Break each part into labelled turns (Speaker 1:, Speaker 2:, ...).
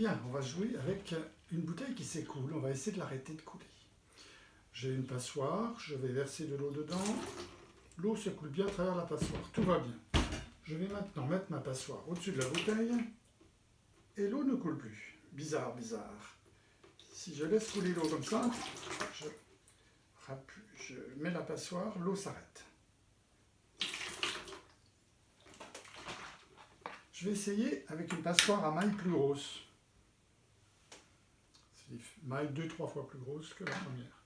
Speaker 1: Bien, on va jouer avec une bouteille qui s'écoule. On va essayer de l'arrêter de couler. J'ai une passoire, je vais verser de l'eau dedans. L'eau se coule bien à travers la passoire, tout va bien. Je vais maintenant mettre ma passoire au-dessus de la bouteille et l'eau ne coule plus. Bizarre, bizarre. Si je laisse couler l'eau comme ça, je mets la passoire, l'eau s'arrête. Je vais essayer avec une passoire à maille plus grosse. C'est des mailles 2-3 fois plus grosses que la première.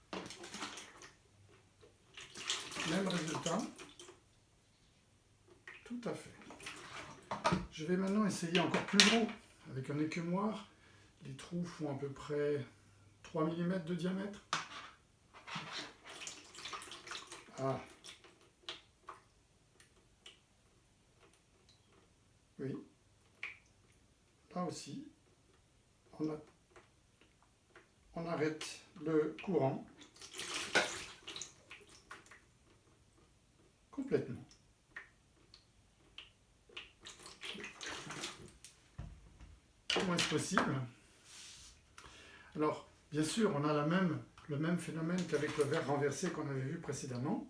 Speaker 1: Même résultat. Tout à fait. Je vais maintenant essayer encore plus gros avec un écumoire. Les trous font à peu près 3 mm de diamètre. Ah. Oui. Là aussi, on arrête le courant complètement. Comment est-ce possible? Alors, bien sûr, on a le même phénomène qu'avec le verre renversé qu'on avait vu précédemment.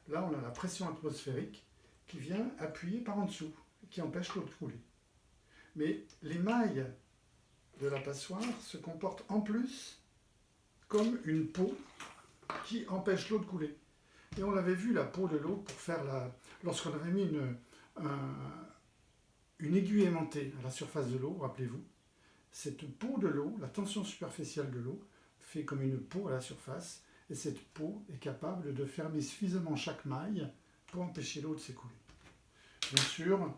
Speaker 1: Là, on a la pression atmosphérique qui vient appuyer par en dessous, qui empêche l'eau de couler. Mais les mailles de la passoire se comportent en plus comme une peau qui empêche l'eau de couler. Et on l'avait vu, la peau de l'eau, pour faire lorsqu'on avait mis une aiguille aimantée à la surface de l'eau, rappelez-vous, cette peau de l'eau, la tension superficielle de l'eau, fait comme une peau à la surface, et cette peau est capable de fermer suffisamment chaque maille pour empêcher l'eau de s'écouler. Bien sûr,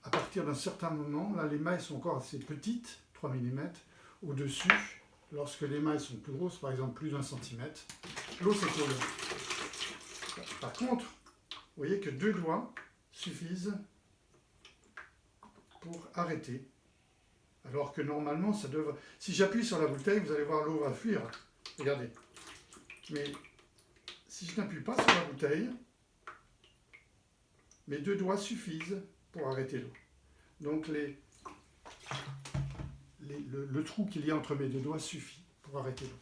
Speaker 1: à partir d'un certain moment, là les mailles sont encore assez petites, 3 mm, au-dessus, lorsque les mailles sont plus grosses, par exemple plus d'1 cm, l'eau s'écoule. Par contre, vous voyez que 2 doigts suffisent pour arrêter. Alors que normalement, ça devrait... Si j'appuie sur la bouteille, vous allez voir, l'eau va fuir. Regardez. Mais si je n'appuie pas sur la bouteille, mes 2 doigts suffisent pour arrêter l'eau. Donc le trou qu'il y a entre mes 2 doigts suffit pour arrêter l'eau.